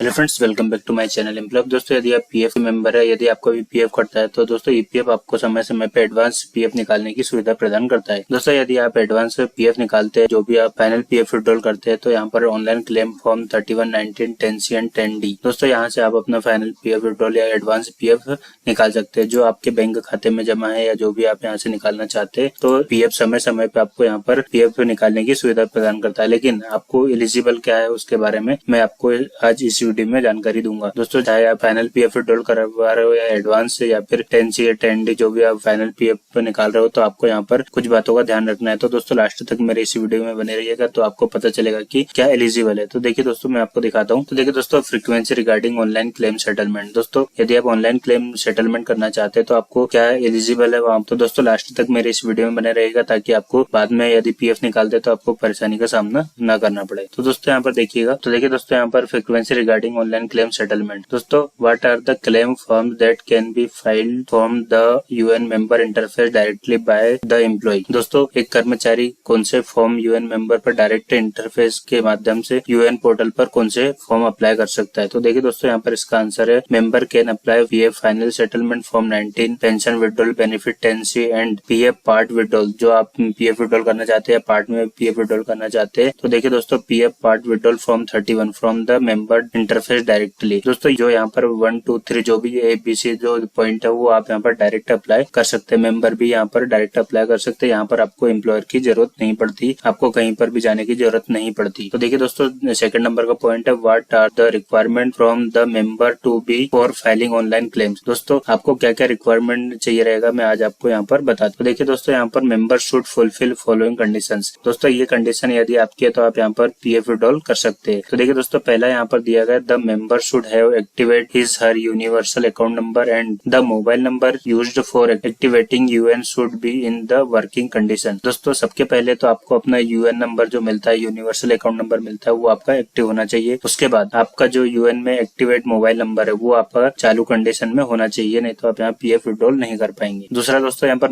Hello friends, welcome back to my channel employ. दोस्तों, यदि आप पीएफ मेंबर है, यदि आपको भी पीएफ कटता है तो दोस्तों ईपीएफ आपको समय समय पे एडवांस पीएफ निकालने की सुविधा प्रदान करता है। दोस्तों, यदि आप एडवांस पीएफ निकालते हैं, जो भी आप फाइनल पीएफ विड्रॉल करते हैं, तो यहाँ पर online claim form 31, 19, 10C and 10D। दोस्तों, यहाँ से आप अपना फाइनल पीएफ विड्रॉल या एडवांस पीएफ निकाल सकते हैं, जो आपके बैंक खाते में जमा है या जो भी आप यहाँ से निकालना चाहते हैं। तो पीएफ समय समय पे आपको यहाँ पर पीएफ निकालने की सुविधा प्रदान करता है। लेकिन आपको एलिजिबल क्या है उसके बारे में मैं आपको आज इस वीडियो में जानकारी दूंगा। दोस्तों, चाहे आप फाइनल पीएफ विड्रॉल करवा रहे हो या एडवांस या फिर 10C या 10D, जो भी आप फाइनल पीएफ निकाल रहे हो, तो आपको यहाँ पर कुछ बातों का ध्यान रखना है। तो दोस्तों, लास्ट तक मेरे इस वीडियो में बने रहिएगा, तो आपको पता चलेगा कि क्या एलिजिबल है। तो देखिए दोस्तों, मैं आपको दिखाता हूँ। तो देखिए दोस्तों, frequency regarding online claim settlement. दोस्तों, यदि आप ऑनलाइन क्लेम सेटलमेंट करना चाहते हैं तो आपको क्या एलिजिबल है वहाँ। तो दोस्तों, लास्ट तक मेरे इस वीडियो में बने रहेगा, ताकि आपको बाद में यदि पीएफ निकालते तो आपको परेशानी का सामना न करना पड़े। तो दोस्तों, यहाँ पर देखिएगा। तो देखिए दोस्तों, यहाँ पर frequency regarding online claim settlement. दोस्तों, what are the claim form that can be filed from the UAN member interface directly by the employ. दोस्तों, एक कर्मचारी कौन से फॉर्म यूएन मेंबर पर डायरेक्ट इंटरफेस के माध्यम से यूएन पोर्टल पर कौन से फॉर्म अप्लाई कर सकता है। तो देखिए दोस्तों, यहाँ पर इसका आंसर है member can apply PF final settlement form 19, pension withdrawal benefit 10C and PF part withdrawal. जो आप पीएफ विड्रॉल करना चाहते हैं, पार्ट में पीएफ विड्रॉल करना चाहते हैं, तो देखिए दोस्तों, PF part withdrawal form 31 from the member interface directly. दोस्तों, जो यहाँ पर 1, 2, 3 जो भी ABC जो पॉइंट है वो आप यहाँ पर डायरेक्ट अप्लाई कर सकते हैं। मेंबर भी यहाँ पर डायरेक्ट अप्लाई कर सकते हैं। यहाँ पर आपको एम्प्लॉयर की जरूरत नहीं पड़ती, आपको कहीं पर भी जाने की जरूरत नहीं पड़ती। तो देखिए दोस्तों, सेकंड नंबर का पॉइंट है what are the requirement from the member to be for filing online claims. दोस्तों, आपको क्या क्या रिक्वायरमेंट चाहिए रहेगा मैं आज आपको यहाँ पर बताता हूँ। देखिए दोस्तों, यहाँ पर member should fulfil following conditions. दोस्तों, ये कंडीशन यदि आपकी है तो आप यहाँ पर पीएफ विड्रॉल कर सकते हैं। तो देखिए दोस्तों, पहला यहाँ पर दिया गया the member should have activate his her universal account number and the mobile number used for activating UN should be in the working condition. दोस्तों, सबके पहले तो आपको अपना यूएन नंबर जो मिलता है, यूनिवर्सल अकाउंट नंबर मिलता है, वो आपका एक्टिव होना चाहिए। उसके बाद आपका जो यूएन में एक्टिवेट मोबाइल नंबर है वो आपका चालू कंडीशन में होना चाहिए, नहीं तो आप यहाँ पीएफ विड्रॉल नहीं कर पाएंगे। दूसरा दोस्तों, यहाँ पर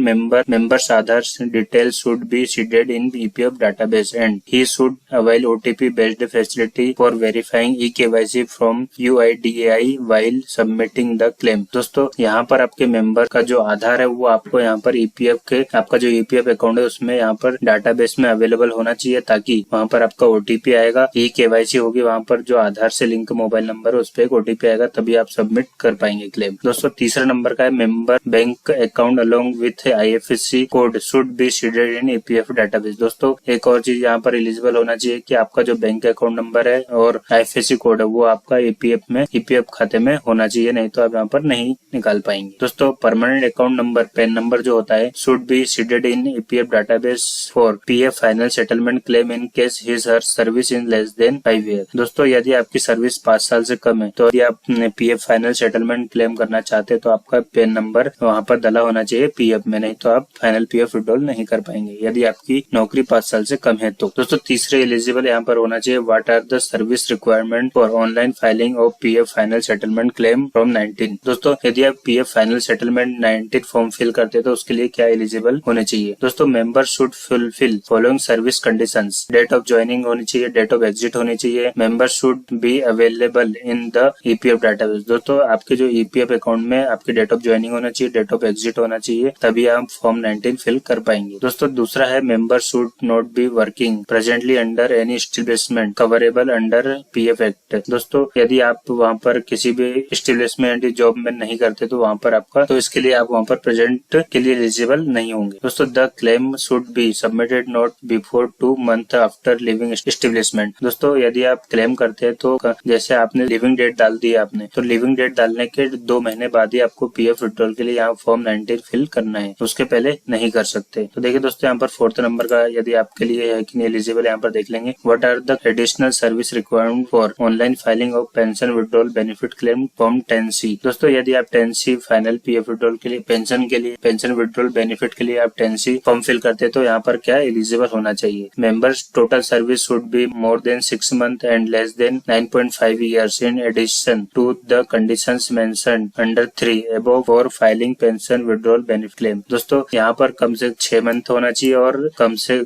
members Aadhaar detail should be seeded in EPF database and he should avail OTP based facility for verifying eKYC from UIDAI while submitting the claim. दोस्तों, यहाँ पर आपके मेंबर का जो आधार है वो आपको यहाँ पर ईपीएफ के आपका जो ईपीएफ अकाउंट है उसमें यहाँ पर डाटाबेस में अवेलेबल होना चाहिए, ताकि वहाँ पर आपका ओटीपी आएगा, केवाईसी होगी, वहाँ पर जो आधार से लिंक मोबाइल नंबर है उस पर एक ओटीपी आएगा, तभी आप सबमिट कर पाएंगे क्लेम। दोस्तों, तीसरा नंबर का है member bank account along with IFSC code should be seeded in EPF database. दोस्तों, एक और चीज यहाँ पर एलिजिबल होना चाहिए कि आपका जो बैंक अकाउंट नंबर है और आईएफएससी कोड है वो आपका ईपीएफ खाते में होना चाहिए, नहीं तो आप यहाँ पर नहीं निकाल पाएंगे। दोस्तों, permanent account number pan number जो होता है should be seeded in EPF database for PF final settlement claim in case his her service in less than 5 year. दोस्तों, यदि आपकी सर्विस 5 साल से कम है, तो यदि आप पीएफ फाइनल सेटलमेंट क्लेम करना चाहते हैं तो आपका पैन नंबर वहाँ पर डला होना चाहिए पीएफ में, नहीं तो आप फाइनल पीएफ विड्रॉल नहीं कर पाएंगे यदि आपकी नौकरी 5 साल से कम है तो। दोस्तों, तीसरे एलिजिबल यहाँ पर होना चाहिए what are the service requirement for online filing of PF final settlement claim from 19। दोस्तों, यदि आप PF final settlement 19 form fill करते हैं तो उसके लिए क्या एलिजिबल होने चाहिए। दोस्तों, member should fulfil following service conditions. Date of joining होनी चाहिए, डेट ऑफ एग्जिट होनी चाहिए, member should be available in the EPF database. दोस्तों, आपके जो ईपीएफ अकाउंट में आपकी डेट ऑफ ज्वाइनिंग होना चाहिए, डेट ऑफ एग्जिट होना चाहिए, तभी आप फॉर्म 19 फिल कर पाएंगे। दोस्तों, दूसरा है member should not be working presently under any establishment coverable under PF act. दोस्तों, यदि आप वहाँ पर किसी भी एस्टेब्लिशमेंट जॉब में नहीं करते तो वहाँ पर आपका तो इसके लिए आप वहाँ पर प्रेजेंट के लिए एलिजिबल नहीं होंगे। दोस्तों, the claim should be submitted not before 2 month after living establishment. दोस्तों, यदि आप क्लेम करते हैं तो जैसे आपने लिविंग डेट डाल दी आपने, तो लिविंग डेट डालने के 2 महीने बाद ही आपको पीएफ विड्रॉल के लिए यहाँ फॉर्म 19 फिल करना है, उसके पहले नहीं कर सकते। तो देखिए दोस्तों, यहाँ पर 4th नंबर का यदि आपके लिए है कि नहीं एलिजिबल, यहाँ पर देख लेंगे what are the additional service requirement for online filing of pension withdrawal benefit claim form 10C। दोस्तों, यदि आप 10C फाइनल पीएफ विड्रॉल के लिए पेंशन विड्रॉल बेनिफिट के लिए आप 10C फॉर्म फिल करते हैं तो यहाँ पर क्या एलिजिबल होना चाहिए। Members total service should be more than 6 month and less than 9.5 years in addition to the conditions mentioned under 3 above for filing pension withdrawal benefit claim. दोस्तों, यहाँ पर कम से 6 मंथ होना चाहिए और कम से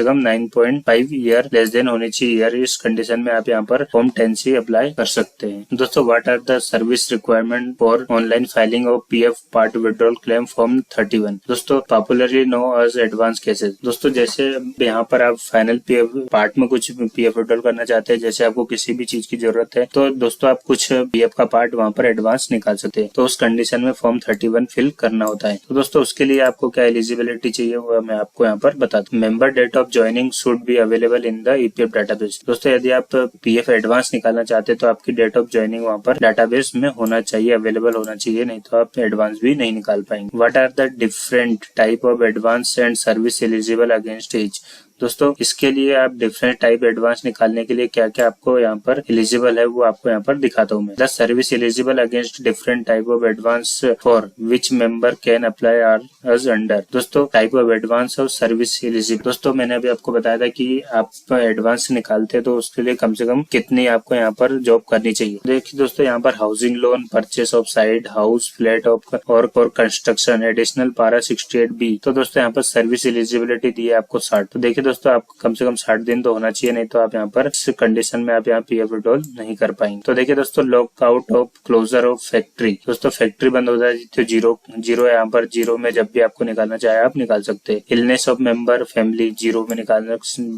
कम 9.5 ईयर लेस देन होनी चाहिए। इस कंडीशन में आप यहाँ पर फॉर्म 10C एजेंसी अप्लाई कर सकते हैं। दोस्तों what are the service requirement for online filing of PF part withdrawal claim form 31। दोस्तों popularly know as advance cases. दोस्तों जैसे यहाँ पर आप फाइनल पीएफ पार्ट में कुछ पीएफ विड्रॉल करना चाहते हैं, जैसे आपको किसी भी चीज की जरूरत है तो दोस्तों आप कुछ पीएफ का पार्ट वहाँ पर एडवांस निकाल सकते हैं। तो उस कंडीशन में फॉर्म 31 फिल करना होता है। तो दोस्तों उसके लिए आपको क्या एलिजिबिलिटी चाहिए वो मैं आपको यहाँ पर बता दूं। Member date of joining should be available in the EPF database. दोस्तों यदि आप पीएफ एडवांस निकालना चाहते हैं तो आपकी डेट ऑफ ज्वाइनिंग वहाँ पर डाटाबेस में होना चाहिए, अवेलेबल होना चाहिए, नहीं तो आप एडवांस भी नहीं निकाल पाएंगे। What are the different type of advance and service eligible against each. दोस्तों इसके लिए आप डिफरेंट टाइप एडवांस निकालने के लिए क्या क्या आपको यहाँ पर एलिजिबल है वो आपको यहाँ पर दिखाता हूँ मैं। The service eligible against different type of advance for which member can apply are as under. दोस्तों टाइप ऑफ एडवांस और सर्विस एलिजिबल। दोस्तों मैंने अभी आपको बताया था कि आप एडवांस निकालते हैं तो उसके लिए कम से कम कितनी आपको यहाँ पर जॉब करनी चाहिए। देखिए दोस्तों यहाँ पर housing loan, purchase of side, house, flat of और कंस्ट्रक्शन, एडिशनल पारा 68B। तो दोस्तों यहाँ पर सर्विस एलिजिबिलिटी दी है आपको 60। तो देखिए दोस्तों आपको कम से कम 60 दिन तो होना चाहिए, नहीं तो आप यहाँ पर इस कंडीशन में आप यहाँ पीएफ विड्रॉल नहीं कर पाएंगे। तो देखिए दोस्तों lockout of closure of factory. दोस्तों फैक्ट्री बंद हो जाए तो जीरो है यहाँ पर, जीरो में जब भी आपको निकालना चाहे आप निकाल सकते हैं। Illness of member family zero में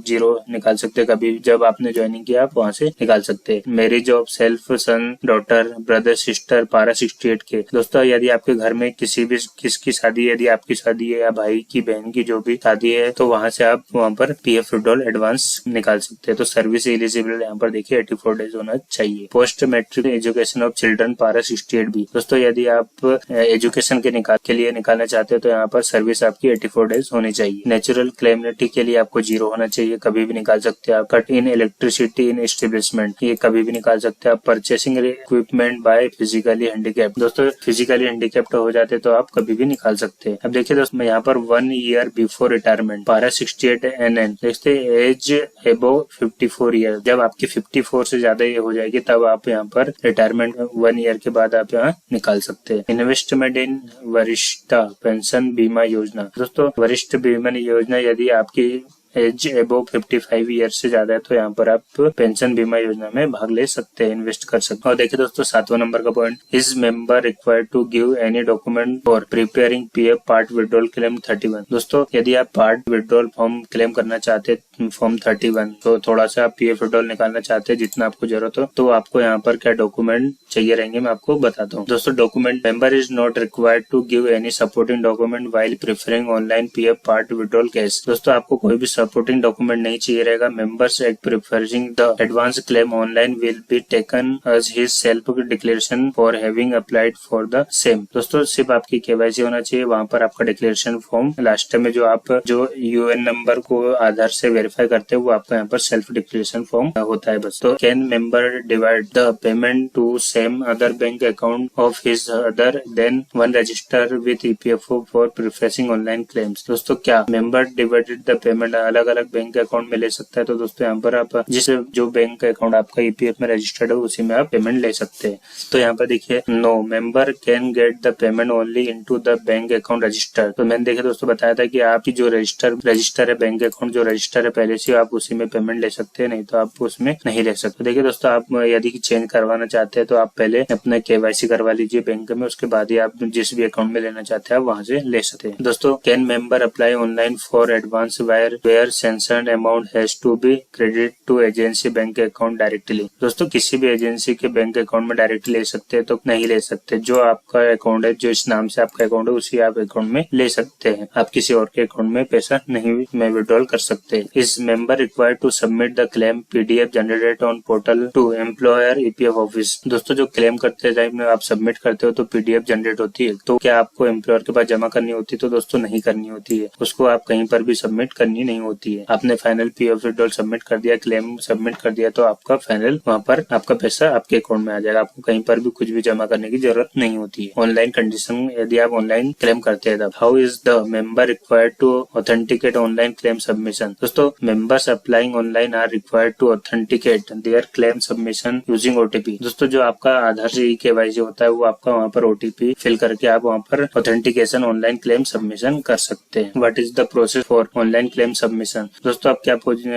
जीरो निकाल सकते हैं, कभी जब आपने ज्वाइनिंग किया आप वहाँ से निकाल सकते हैं। Marriage of self, son, daughter, brother, sister para 68 के। दोस्तों यदि आपके घर में किसकी शादी, यदि आपकी शादी है या भाई की बहन की जो भी शादी है तो वहाँ से आप वहाँ पर पीएफ विड्रॉल एडवांस निकाल सकते हैं। तो सर्विस एलिजिबल यहाँ पर देखिए 84 डेज होना चाहिए। Post matric education of children para 68B। दोस्तों यदि आप एजुकेशन के लिए निकालना चाहते हैं तो यहाँ पर सर्विस आपकी 84 डेज होनी चाहिए। नेचुरल क्लेमिनिटी के लिए आपको 0 होना चाहिए, कभी भी निकाल सकते हैं आप। Cut in electricity in establishment, ये कभी भी निकाल सकते हैं आप। Purchasing equipment by physically handicapped. दोस्तों फिजिकली हैंडीकैप्ड हो जाते तो आप कभी भी निकाल सकते हैं। अब देखिए दोस्तों यहाँ पर 1 ईयर बिफोर रिटायरमेंट पारा 68 NN। देखते एज एबोव 54 ईयर, जब आपकी 54 से ज्यादा ये हो जाएगी तब आप यहाँ पर रिटायरमेंट 1 ईयर के बाद आप यहाँ निकाल सकते हैं। इन्वेस्टमेंट इन वरिष्ठ पेंशन बीमा योजना। दोस्तों वरिष्ठ बीमा योजना यदि आपकी एज एबोव 55 ईयर से ज्यादा है तो यहाँ पर आप पेंशन बीमा योजना में भाग ले सकते हैं, इन्वेस्ट कर सकते हैं। और देखिए दोस्तों 7वां नंबर का point, is member required to give any document for preparing PF part withdrawal claim 31। दोस्तों यदि आप पार्ट विड्रॉल फॉर्म क्लेम करना चाहते हैं फॉर्म 31 तो थोड़ा सा आप पीएफ विड्रॉल निकालना चाहते हैं जितना आपको जरूरत हो तो आपको यहाँ पर क्या डॉक्यूमेंट चाहिए रहेंगे मैं आपको बताता हूँ। दोस्तों document, member is not required to give any supporting document while preferring online PF part withdrawal case. दोस्तों आपको कोई भी सपोर्टिंग डॉक्यूमेंट नहीं चाहिए रहेगा। Members act preferring the advance claim online will be taken as his self declaration for having applied for the same. दोस्तों सिर्फ आपकी केवाईसी होना चाहिए, वहाँ पर आपका डिक्लेरेशन फॉर्म लास्ट में जो यूएन नंबर को आधार से वेरीफाई करते हैं वो आपका यहाँ पर सेल्फ डिक्लेरेशन फॉर्म होता है बस। तो can member divide the payment to same other bank account of his other than one register with EPFO for processing online claims. दोस्तों क्या मेंबर डिवाइडेड द पेमेंट अलग अलग बैंक अकाउंट में ले सकता है? तो दोस्तों यहाँ पर आप जो बैंक अकाउंट आपका ईपीएफ में रजिस्टर्ड है उसी में आप पेमेंट ले सकते हैं। तो यहाँ पर देखिए no member can get the payment only into the bank account register. तो मैंने देखिए दोस्तों बताया था कि आपकी जो रजिस्टर है बैंक अकाउंट जो रजिस्टर है पहले से आप उसी में पेमेंट ले सकते हैं, नहीं तो आप उसमें नहीं ले सकते। देखिए दोस्तों आप यदि चेंज करवाना चाहते हैं तो आप पहले अपना केवाईसी करवा लीजिए बैंक में, उसके बाद ही आप जिस भी अकाउंट में लेना चाहते हैं आप वहाँ से ले सकते हैं। दोस्तों can member apply online for advance where sanctioned amount has to be credit to agency bank account directly. दोस्तों किसी भी एजेंसी के बैंक अकाउंट में डायरेक्ट ले सकते हैं तो नहीं ले सकते। जो आपका अकाउंट है, जो इस नाम से आपका अकाउंट है उसी आप अकाउंट में ले सकते हैं, आप किसी और के अकाउंट में पैसा नहीं में विड्रॉल कर सकते हैं। Is member required to submit the claim PDF generated on portal to employer EPF office. दोस्तों जो क्लेम करते टाइम आप सबमिट करते हो तो पीडीएफ जनरेट होती है, तो क्या आपको एम्प्लॉयर के पास जमा करनी होती है? तो दोस्तों नहीं करनी होती है, उसको आप कहीं पर भी सबमिट करनी नहीं होती है। आपने फाइनल पीएफ विड्रॉल सबमिट कर दिया, क्लेम सबमिट कर दिया तो आपका फाइनल वहाँ पर आपका पैसा आपके अकाउंट में आ जाएगा, आपको कहीं पर भी कुछ भी जमा करने की जरूरत नहीं होती है। ऑनलाइन कंडीशन यदि आप ऑनलाइन क्लेम करते हैं तब how is the member required to authenticate online claim submission. दोस्तों members applying online are required to authenticate their claim submission using OTP. दोस्तों जो आपका आधार से केवाईसी होता है वो आपका वहाँ पर ओटीपी फिल करके आप वहाँ पर ऑथेंटिकेशन ऑनलाइन क्लेम सबमिशन कर सकते हैं। What is the process for online claim submission submission. दोस्तों अब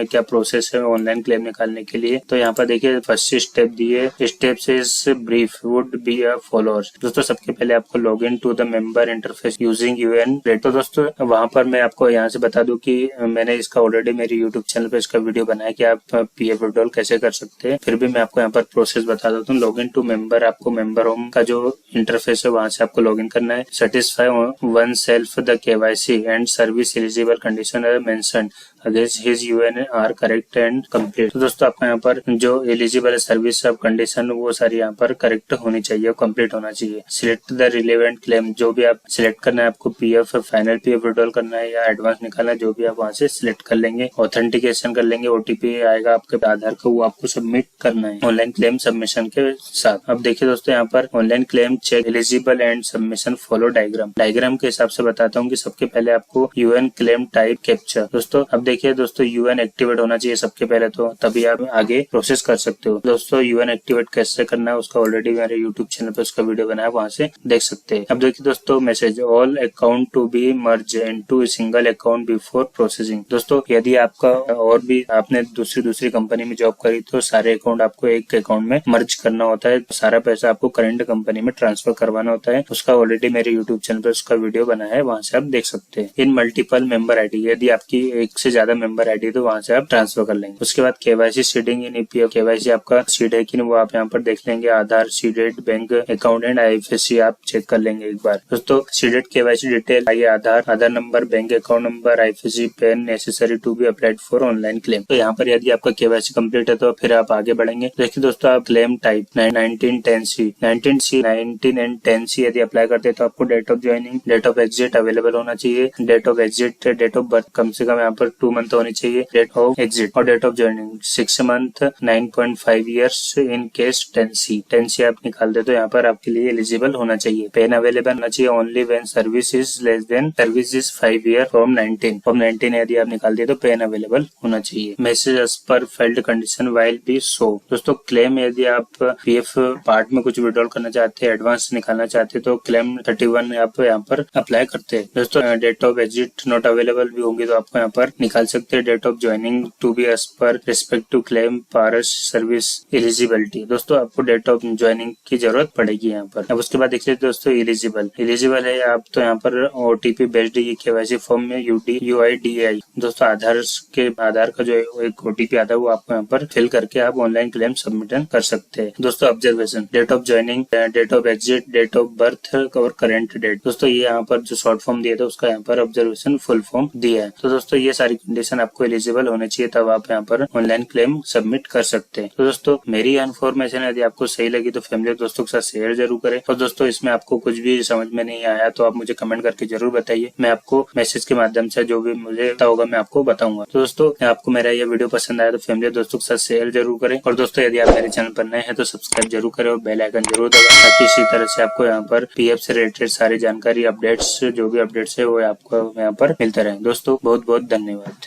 क्या प्रोसेस है ऑनलाइन क्लेम निकालने के लिए, तो यहाँ पर देखिए फर्स्ट स्टेप दिए, steps is brief would be a followers. दोस्तों सबके पहले आपको log in to the member interface using UAN. तो दोस्तों वहां पर मैं आपको यहाँ से बता दूं कि मैंने इसका ऑलरेडी मेरे यूट्यूब चैनल पे इसका वीडियो बनाया कि आप पीएफ विड्रॉल कैसे कर सकते हैं, फिर भी मैं आपको यहाँ पर प्रोसेस बता देता हूँ। लॉग इन टू मेंबर, आपको मेंबर होम का जो इंटरफेस है वहां से आपको लॉग इन करना है। Satisfy one self the KYC and service eligible condition are mentioned against his UAN are correct and complete. तो दोस्तों आपको यहाँ पर जो एलिजिबल सर्विस सब कंडीशन वो सारी यहाँ पर करेक्ट होनी चाहिए, कंप्लीट होना चाहिए। सिलेक्ट द रिलेवेंट क्लेम, जो भी आप सिलेक्ट करना है, आपको पीएफ फाइनल पीएफ विड्रॉल करना है या एडवांस निकालना है, जो भी आप वहाँ से सिलेक्ट कर लेंगे, ऑथेंटिकेशन कर लेंगे, ओटीपी आएगा आपके आधार का, वो आपको सबमिट करना है ऑनलाइन क्लेम सबमिशन के साथ। अब देखिए दोस्तों यहाँ पर online claim check eligible and submission follow diagram के हिसाब से बताता हूँ कि सबके पहले आपको यूएन क्लेम टाइप कैप्चर। दोस्तों अब देखिए दोस्तों यूएन एक्टिवेट होना चाहिए सबके पहले, तो तभी आप आगे प्रोसेस कर सकते हो। दोस्तों यूएन एक्टिवेट कैसे करना है उसका ऑलरेडी मेरे यूट्यूब चैनल पे उसका वीडियो बनाया, वहां से देख सकते हैं। अब देखिए दोस्तों message, all account to be merge into single account before processing. दोस्तों यदि आपका और भी आपने दूसरी कंपनी में जॉब करी तो सारे अकाउंट आपको एक अकाउंट में मर्ज करना होता है, सारा पैसा आपको करंट कंपनी में ट्रांसफर करवाना होता है। उसका ऑलरेडी मेरे यूट्यूब चैनल पर उसका वीडियो बना है, वहां से आप देख सकते हैं। इन मल्टीपल मेंबर आईडी, यदि आपकी एक से ज्यादा मेंबर आईडी तो वहां से आप ट्रांसफर कर लेंगे। उसके बाद KYC seeding in EPF, KYC आपका सीड है कि नहीं वो आप यहाँ पर देख लेंगे। Aadhaar seeded bank account and IFSC आप चेक कर लेंगे एक बार। दोस्तों सीडेड केवाईसी डिटेल आइए, Aadhaar number, bank account number, IFSC PAN necessary to be applied for online claim. तो यहाँ पर यदि आपका केवाईसी कंप्लीट है तो फिर आप आगे बढ़ेंगे। देखिए दोस्तों आप क्लेम टाइप 19 एंड 10C यदि अप्लाई करते हैं तो आपको date of joining, date of exit available होना चाहिए। Date of exit, date of birth कम से कम यहाँ पर 2 मंथ होनी चाहिए, डेट ऑफ एग्जिट और date of joining 6 month 9.5 years in case 10C आप निकाल दे तो यहाँ पर आपके लिए एलिजिबल होना चाहिए। पेन अवेलेबल होना चाहिए only when service is less than service is 5 year from 19 यदि आप निकाल दिए तो पेन अवेलेबल होना चाहिए। Message as per filed condition while be show. दोस्तों क्लेम यदि आप पीएफ पार्ट में कुछ विड्रॉल करना चाहते हैं, एडवांस निकालना चाहते हैं तो क्लेम 31 आप यहाँ पर अप्लाई करते हैं। दोस्तों date of exit not available भी होंगी तो आपको यहाँ पर निकाल सकते हैं। Date of joining to be as per respect to claim paras service eligibility. दोस्तों आपको डेट ऑफ ज्वाइनिंग की जरूरत पड़ेगी यहाँ पर। अब उसके बाद देख लीजिए दोस्तों एलिजिबल है आप तो यहाँ पर ओटीपी बेस्ड ये केवाईसी फॉर्म में UIDAI। दोस्तों आधार का जो एक ओटीपी आता है वो आपको यहाँ पर फिल करके आप ऑनलाइन क्लेम सबमिशन कर सकते हैं। दोस्तों observation, date of joining, date of exit, date of birth और करेंट डेट। दोस्तों ये यहाँ पर जो शॉर्ट फॉर्म दिया था उसका यहाँ पर ऑब्जर्वेशन फुल फॉर्म दिया है। तो दोस्तों ये सारी कंडीशन आपको एलिजिबल होने चाहिए तब आप यहाँ पर ऑनलाइन क्लेम सबमिट कर सकते हैं। तो दोस्तों मेरी इन्फॉर्मेशन यदि आपको सही लगी तो फैमिली दोस्तों के साथ शेयर जरूर करें। और दोस्तों इसमें आपको कुछ भी समझ में नहीं आया तो आप मुझे कमेंट करके जरूर बताइए, मैं आपको मैसेज के माध्यम से जो भी मुझे पता होगा मैं आपको बताऊंगा। तो दोस्तों आपको मेरा ये वीडियो पसंद आया तो फैमिली दोस्तों के साथ शेयर जरूर करें। और दोस्तों यदि आप मेरे चैनल पर नए हैं तो सब्सक्राइब जरूर करें और बेल आइकन जरूर दबाएं ताकि इसी तरह से आपको यहाँ पर पीएफ से रिलेटेड सारी जानकारी अपडेट्स जो भी अपडेट्स है वो आपको यहाँ पर मिलते रहे। दोस्तों बहुत बहुत धन्यवाद।